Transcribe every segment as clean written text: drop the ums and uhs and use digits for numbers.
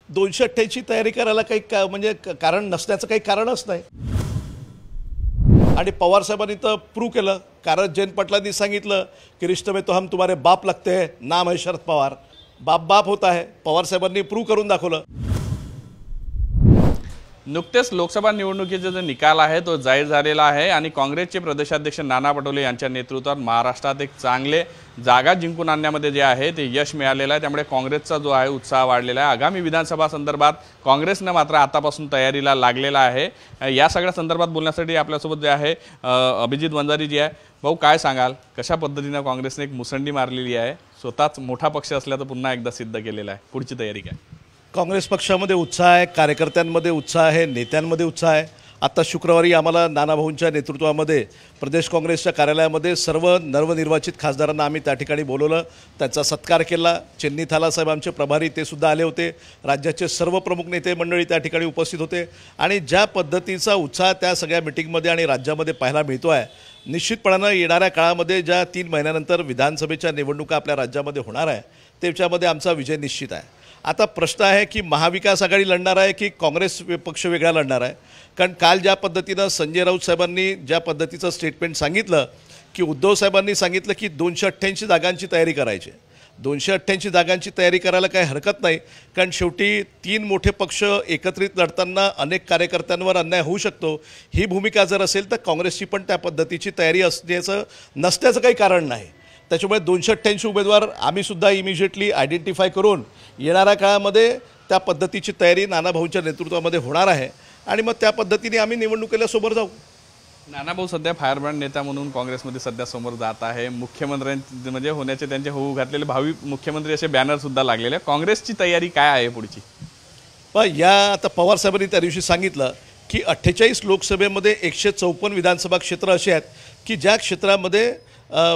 288 तयारी करायला काही म्हणजे कारण नसण्याचं काही कारणच नाही। आणि पवार साहेबांनी तर प्रूव्ह केलं, कारण जयंत पाटलांनी सांगितलं की रिश्ते में तो हम तुम्हारे बाप लगते हैं, नाम है शरद पवार। बाप बाप होता है, पवार साहेबांनी प्रूव्ह करून दाखवलं। नुकतेच लोकसभा निवडणुकीचा जो निकाल आहे तो जाहीर झालेला आहे आणि काँग्रेसचे प्रदेशाध्यक्ष नाना पटोले यांच्या नेतृत्वात महाराष्ट्रात एक चांगले जागा जिंकून आणण्यामध्ये जे आहे ते यश मिळालेलं आहे। त्यामुळे काँग्रेसचा जो आहे उत्साह वाढलेला आहे। आगामी विधानसभा संदर्भात काँग्रेसने मात्र आतापासून तयारीला लागलेला आहे। या सगळ्या संदर्भात बोलण्यासाठी आपल्यासोबत जे आहे अभिजित वंजारी जी आहे। भाऊ, काय सांगाल, कशा पद्धतीने काँग्रेसने एक मुसंडी मारलेली आहे, स्वतःच मोठा पक्ष असल्याचं पुन्हा एकदा सिद्ध केलेलं आहे, पुढची तयारी काय? काँग्रेस पक्षामध्ये उत्साह आहे, कार्यकर्त्यांमध्ये उत्साह आहे, नेत्यांमध्ये उत्साह आहे। आता शुक्रवारी आम्हाला नानाभाऊंच्या नेतृत्वामध्ये प्रदेश काँग्रेसच्या कार्यालयामध्ये सर्व नवनिर्वाचित खासदारांना आम्ही त्या ठिकाणी बोलवलं, त्यांचा सत्कार केला। चेन्नी थाला साहेब आमचे प्रभारी ते सुद्धा आले होते, राज्याचे सर्व प्रमुख नेते मंडळी त्या ठिकाणी उपस्थित होते। आणि ज्या पद्धतीचा उत्साह त्या सगळ्या मीटिंगमध्ये आणि राज्यामध्ये पाहायला मिळतो आहे, निश्चितपणानं येणाऱ्या काळामध्ये ज्या 3 महिन्यानंतर विधानसभेच्या निवडणुका आपल्या राज्यामध्ये होणार आहे त्याच्यामध्ये आमचा विजय निश्चित आहे। आता प्रश्न आहे की महाविकास आघाडी लढणार आहे की काँग्रेस पक्ष वेगळा लढणार आहे। कारण काल ज्या पद्धतीनं संजय राऊत साहेबांनी ज्या पद्धतीचं स्टेटमेंट सांगितलं की उद्धव साहेबांनी सांगितलं की 288 जागांची तयारी करायची, 288 जागांची तयारी करायला काही हरकत नाही। कारण शेवटी 3 मोठे पक्ष एकत्रित लढताना अनेक कार्यकर्त्यांवर अन्याय होऊ शकतो। ही भूमिका जर असेल तर काँग्रेसची पण त्या पद्धतीची तयारी नसण्याचं काही कारण नाही। त्याच्यामुळे 288 उमेदवार आम्ही सुद्धा इमिजिएटली आयडेंटिफाय करून येणाऱ्या काळामध्ये त्या पद्धतीची तयारी नानाभाऊंच्या नेतृत्वामध्ये होणार आहे आणि मग त्या पद्धतीने आम्ही निवडणुकीला समोर जाऊ। नानाभाऊ सध्या फायरब्रँड नेता म्हणून काँग्रेसमध्ये सध्या समोर जात आहे। मुख्यमंत्र्यांचे म्हणजे होण्याचे त्यांचे होऊ घातलेले भावी मुख्यमंत्री असे बॅनर सुद्धा लागलेले। काँग्रेसची तयारी काय आहे पुढची? पण आता पवार साहेबांनी त्या दिवशी सांगितलं की 48 लोकसभेमध्ये 154 विधानसभा क्षेत्र असे आहेत की ज्या क्षेत्रामध्ये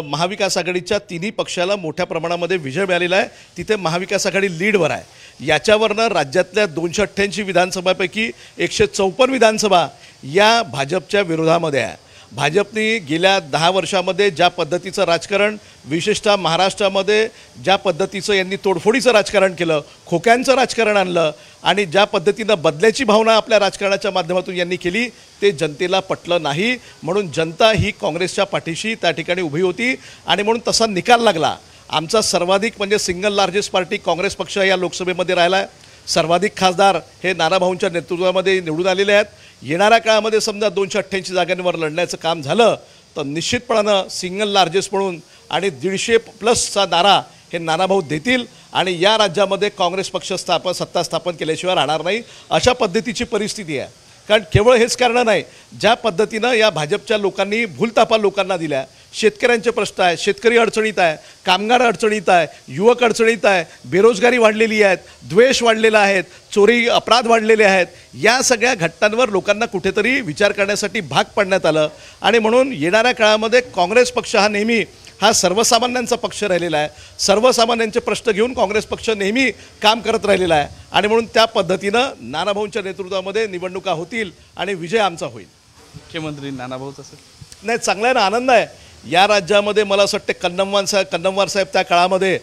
महाविकास आघाडीच्या तिन्ही पक्षाला मोठ्या प्रमाणामध्ये विजय मिळालेला आहे, तिथे महाविकास आघाडी लीडवर आहे। याच्यावरनं राज्यातल्या 288 विधानसभापैकी 154 विधानसभा या भाजपच्या विरोधामध्ये आहे। भाजपने गेल्या 10 वर्षामध्ये ज्या पद्धतीचं राजकारण, विशेषतः महाराष्ट्रामध्ये ज्या पद्धतीचं यांनी तोडफोडीचं राजकारण केलं, खोक्यांचं राजकारण आणलं आणि ज्या पद्धतीनं बदल्याची भावना आपल्या राजकारणाच्या माध्यमातून यांनी केली ते जनतेला पटलं नाही। म्हणून जनता ही काँग्रेसच्या पाठीशी त्या ठिकाणी उभी होती आणि म्हणून तसा निकाल लागला। आमचा सर्वाधिक म्हणजे सिंगल लार्जेस्ट पार्टी काँग्रेस पक्ष या लोकसभेमध्ये राहिला आहे। सर्वाधिक खासदार हे नानाभाऊंच्या नेतृत्वामध्ये निवडून आलेले आहेत। येणाऱ्या काळामध्ये समजा 288 जागांवर लढण्याचं काम झालं तर निश्चितपणानं सिंगल लार्जेस्ट म्हणून आणि 150+ नारा हे नानाभाऊ देतील आणि या राज्यामध्ये काँग्रेस पक्ष सत्ता स्थापन केल्याशिवाय राहणार नाही, अशा पद्धतीची परिस्थिती आहे। कारण केवळ हेच कारण नाही, ज्या पद्धतीनं या भाजपच्या लोकांनी भूलतापा लोकांना दिल्या, शेतकऱ्यांचे प्रश्न आहे, शेतकरी अडचणीत आहे, कामगार अडचणीत आहे, युवक अडचणीत आहे, बेरोजगारी वाढलेली आहे, द्वेष वाढलेला आहे, चोरी अपराध वाढलेले आहेत, या सगळ्या घटनांवर लोकांना कुठेतरी विचार करण्यासाठी भाग पाडण्यात आलं। आणि म्हणून येणाऱ्या काळामध्ये काँग्रेस पक्ष हा नेहमी सर्वसामान्यांचा पक्ष राहिलेला आहे। सर्वसामान्यांचे प्रश्न घेऊन काँग्रेस पक्ष नेहमी काम करत राहिलेला आहे आणि म्हणून त्या पद्धतीनं नानाभाऊंच्या नेतृत्वामध्ये निवडणुका होतील आणि विजय आमचा होईल। मुख्यमंत्री नानाभाऊच असेल? नाही, चांगला आहे ना, आनंद आहे। या राज्यामध्ये मला असं वाटतं कन्नमवार साहेब त्या काळामध्ये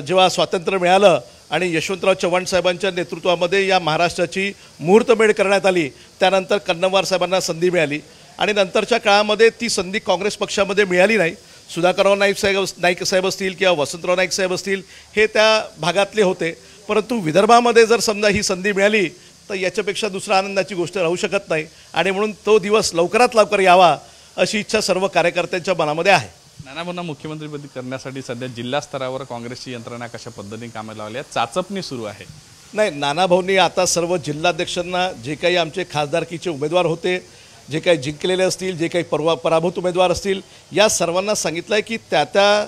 जेव्हा स्वातंत्र्य मिळालं आणि यशवंतराव चव्हाण साहेबांच्या नेतृत्वामध्ये या महाराष्ट्राची मुहूर्तमेढ करण्यात आली, त्यानंतर कन्नमवार साहेबांना संधी मिळाली आणि नंतरच्या काळामध्ये ती संधी काँग्रेस पक्षामध्ये मिळाली नाही। सुधाकरराव नाईक साहेब असतील किंवा वसंतराव नाईक साहेब असतील हे त्या भागातले होते, परंतु विदर्भामध्ये जर समजा ही संधी मिळाली तर याच्यापेक्षा दुसरा आनंदाची गोष्ट राहू शकत नाही आणि म्हणून तो दिवस लवकरात लवकर यावा अशी इच्छा सर्व कार्यकर्त्यांच्या मनामध्ये आहे। नानाभाऊंना मुख्यमंत्रीपदी करण्यासाठी सध्या जिल्हा स्तरावर काँग्रेसची यंत्रणा कशा पद्धतीने कामाला लावली आहे, चाचपणी सुरू आहे? नाही, नानाभाऊंनी आता सर्व जिल्हाध्यक्षांना जे काही आमचे खासदारकीचे उमेदवार होते, जे काही जिंकलेले असतील, जे काही पराभूत उमेदवार असतील, या सर्वांना सांगितलं आहे की त्या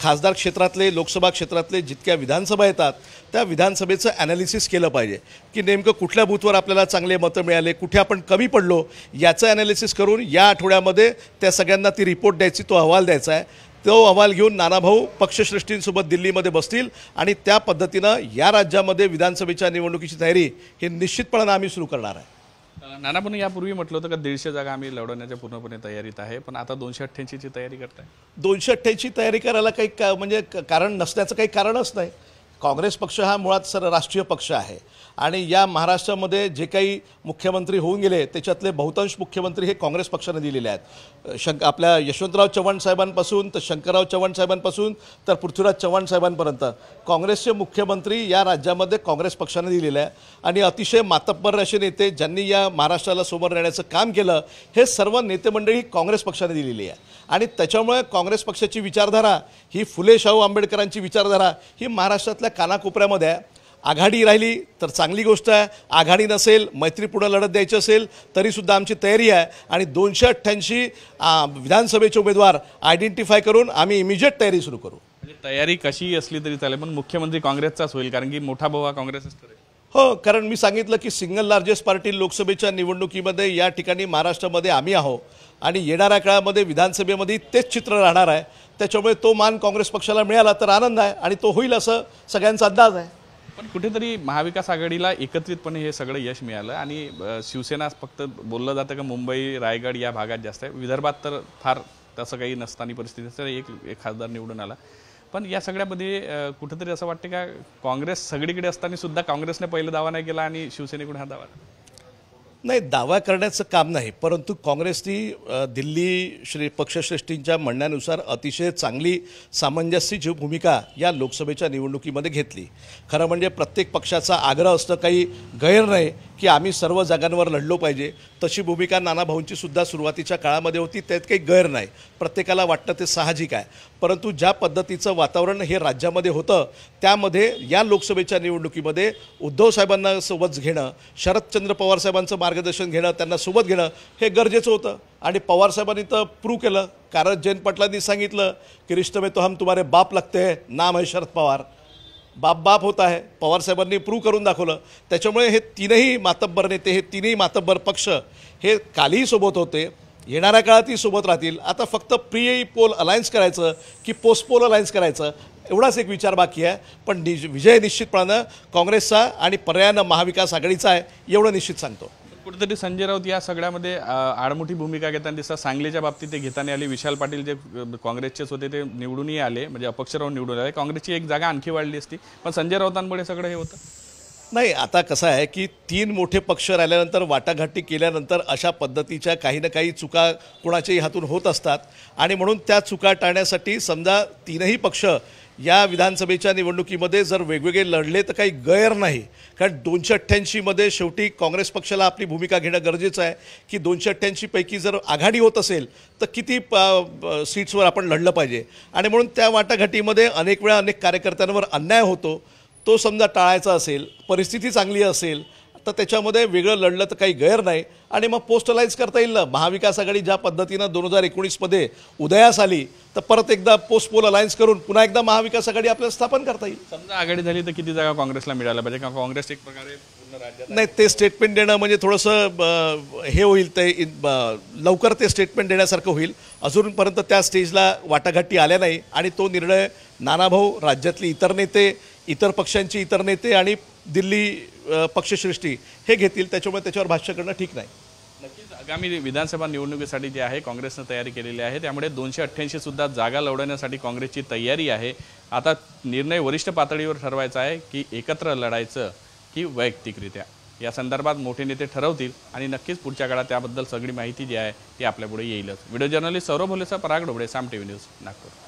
खासदार क्षेत्रातले, लोकसभा क्षेत्रातले जितक्या विधानसभा येतात त्या विधानसभेचं ॲनालिसिस केलं पाहिजे की नेमकं कुठल्या बूथवर आपल्याला चांगले मतं मिळाले, कुठे आपण कमी पडलो, याचं ॲनालिसिस करून या आठवड्यामध्ये त्या सगळ्यांना ती रिपोर्ट द्यायची, तो अहवाल द्यायचा आहे। तो अहवाल घेऊन नानाभाऊ पक्षश्रेष्ठींसोबत दिल्लीमध्ये बसतील आणि त्या पद्धतीनं या राज्यामध्ये विधानसभेच्या निवडणुकीची तयारी हे निश्चितपणानं आम्ही सुरू करणार आहे। नानाभाऊंनी यापूर्वी म्हटलं होतं का 150 जागा आम्ही लढवण्याच्या पूर्णपणे तयारीत आहे, पण आता 288ची तयारी करताय? 288ची तयारी करायला काही म्हणजे कारण नसण्याचं काही कारणच नाही। काँग्रेस पक्ष हा मुळात राष्ट्रीय पक्ष आहे आणि या महाराष्ट्रामध्ये जे काही मुख्यमंत्री होऊन गेले त्याच्यातले बहुतांश मुख्यमंत्री हे काँग्रेस पक्षाने दिलेले आहेत. आपल्या यशवंतराव चव्हाण साहेबांपासून तर शंकरराव चव्हाण साहेबांपासून तर पृथ्वीराज चव्हाण साहेबांपर्यंत काँग्रेसचे मुख्यमंत्री या राज्यामध्ये काँग्रेस पक्षाने दिलेले आहे आणि अतिशय मातब्बर असे नेते ज्यांनी या महाराष्ट्राला समोर नेण्याचं काम केलं हे सर्व नेते मंडळी काँग्रेस पक्षाने दिलेली आहे. आणि त्याच्यामुळे काँग्रेस पक्षाची विचारधारा ही फुले शाहू आंबेडकरांची विचारधारा ही महाराष्ट्रातल्या कानाकोपऱ्यामध्ये आहे. आघाडी राहिली तर चांगली गोष्ट आहे, आघाडी नसेल मैत्रीपूर्ण लढत द्यायची असेल तरीसुद्धा आमची तयारी आहे आणि 288 विधानसभेचे उमेदवार आयडेंटिफाय करून आम्ही इमिजिएट तयारी सुरू करू. म्हणजे तयारी कशी असली तरी चालेल पण मुख्यमंत्री काँग्रेसचाच होईल कारण की मोठा भाऊ हा काँग्रेसच ठरेल. हो, कारण मी सांगितलं की सिंगल लार्जेस्ट पार्टी लोकसभेच्या निवडणुकीमध्ये या ठिकाणी महाराष्ट्रामध्ये आम्ही आहोत आणि येणाऱ्या काळामध्ये विधानसभेमध्ये तेच चित्र राहणार आहे. त्याच्यामुळे तो मान काँग्रेस पक्षाला मिळाला तर आनंद आहे आणि तो होईल असं सगळ्यांचा अंदाज आहे. पण कुठेतरी महाविकास आघाडीला एकत्रितपणे हे सगळं यश मिळालं आणि शिवसेना फक्त बोललं जातं का मुंबई रायगड या भागात जास्त आहे, विदर्भात तर फार तसं काही नसताना परिस्थिती तर एक खासदार निवडून आला. पण या सगळ्यामध्ये कुठेतरी असं वाटतं का काँग्रेस सगळीकडे असताना सुद्धा काँग्रेसने पहिला दावा नाही केला आणि शिवसेनेकडून हा दावा नाही. दावा करण्याचं काम नाही, परंतु काँग्रेसनी दिल्ली पक्षश्रेष्ठींच्या म्हणण्यानुसार अतिशय चांगली सामंजस्याची भूमिका या लोकसभेच्या निवडणुकीमध्ये घेतली. खरं म्हणजे प्रत्येक पक्षाचा आग्रह असणं काही गैर नाही की आम्ही सर्व जागांवर लढलो पाहिजे. तशी भूमिका नानाभाऊंची सुद्धा सुरुवातीच्या काळामध्ये होती, त्यात काही गैर नाही. प्रत्येकाला वाटतं ते साहजिक आहे. परंतु ज्या पद्धतीचं वातावरण हे राज्यामध्ये होतं त्यामध्ये या लोकसभेच्या निवडणुकीमध्ये उद्धव साहेबांना सोबत घेणं, शरदचंद्र पवार साहेबांचं मार्गदर्शन घेणं, त्यांना सोबत घेणं हे गरजेचं होतं. आणि पवार साहेबांनी तर प्रूव्ह केलं, कारण जयंत पाटलांनी सांगितलं की रिश्ते में तो हम तुम्हारे बाप लगते हैं, नाम है शरद पवार. बाप बाप होता है, पवार साहेबांनी प्रूव्ह करून दाखवलं. त्याच्यामुळे हे तीनही मातब्बर नेते, हे तीनही मातब्बर पक्ष हे कालही सोबत होते, येणाऱ्या काळातही सोबत राहतील. आता फक्त प्री पोल अलायन्स करायचं की पोस्ट पोल अलायन्स करायचं एवढाच एक विचार बाकी आहे. पण विजय निश्चितपणानं काँग्रेसचा आणि पर्यायानं महाविकास आघाडीचा आहे एवढं निश्चित सांगतो. कुठेतरी संजय राऊत या सगळ्यामध्ये आडमुठी भूमिका घेताना दिसतात. सांगलीच्या बाबतीत ते घेताना आले, विशाल पाटील जे काँग्रेसचेच होते ते निवडूनही आले, म्हणजे अपक्ष राहून निवडून आले. काँग्रेसची एक जागा आणखी वाढली असती पण संजय राऊतांमुळे सगळं हे होतं. नाही, आता कसं आहे की 3 मोठे पक्ष राहिल्यानंतर वाटाघाटी केल्यानंतर अशा पद्धतीच्या काही ना काही चुका कोणाच्याही हातून होत असतात आणि म्हणून त्या चुका टाळण्यासाठी समजा 3ही पक्ष या विधानसभेच्या निवडणुकीमध्ये जर वेगवेगळे लढले तर काही गैर नाही. कारण 288मध्ये शेवटी काँग्रेस पक्षाला आपली भूमिका घेणं गरजेचं आहे की 288 पैकी जर आघाडी होत असेल तर किती सीट्सवर आपण लढलं पाहिजे. आणि म्हणून त्या वाटाघाटीमध्ये अनेक वेळा अनेक कार्यकर्त्यांवर अन्याय होतो. तो समजा टाळायचा असेल, परिस्थिती चांगली असेल तर त्याच्यामध्ये वेगळं लढलं तर काही गैर नाही आणि मग पोस्ट अलायन्स करता येईल ना. महाविकास आघाडी ज्या पद्धतीनं 2019मध्ये उदयास आली तर परत एकदा पोस्ट पोल अलायन्स करून पुन्हा एकदा महाविकास आघाडी आपल्याला स्थापन करता येईल. समजा आघाडी झाली तर किती जागा काँग्रेसला मिळायला पाहिजे का काँग्रेस एक प्रकारे पूर्ण राज्यात नाही, ते स्टेटमेंट देणं म्हणजे थोडंसं हे होईल, ते लवकर ते स्टेटमेंट देण्यासारखं होईल. अजूनपर्यंत त्या स्टेजला वाटाघाटी आल्या नाही आणि तो निर्णय नानाभाऊ, राज्यातली इतर नेते, इतर पक्षांची इतर नेते आणि दिल्ली पक्षश्रेष्ठी हे घेतील. त्याच्यामुळे त्याच्यावर भाष्य करणं ठीक नाही. नक्कीच आगामी विधानसभा निवडणुकीसाठी जे आहे काँग्रेसनं तयारी केलेली आहे, त्यामुळे 288 सुद्धा जागा लढवण्यासाठी काँग्रेसची तयारी आहे. आता निर्णय वरिष्ठ पातळीवर ठरवायचा आहे की एकत्र लढायचं की वैयक्तिकरित्या. या संदर्भात मोठे नेते ठरवतील आणि नक्कीच पुढच्या काळात त्याबद्दल सगळी माहिती जी आहे ती आपल्यापुढे येईलच. व्हिडिओ जर्नलिस्ट सौरभ भोलेचा, पराग ढोबळे, साम टीव्ही न्यूज, नागपूर.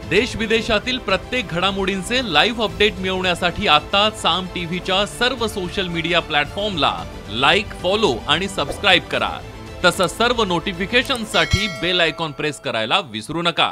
देश विदेशातील प्रत्येक घडामोडींचे लाईव्ह अपडेट मिळवण्यासाठी आता साम टीव्हीच्या सर्व सोशल मीडिया प्लॅटफॉर्मला लाईक, फॉलो आणि सबस्क्राईब करा. तसंच सर्व नोटिफिकेशनसाठी बेल आयकॉन प्रेस करायला विसरू नका.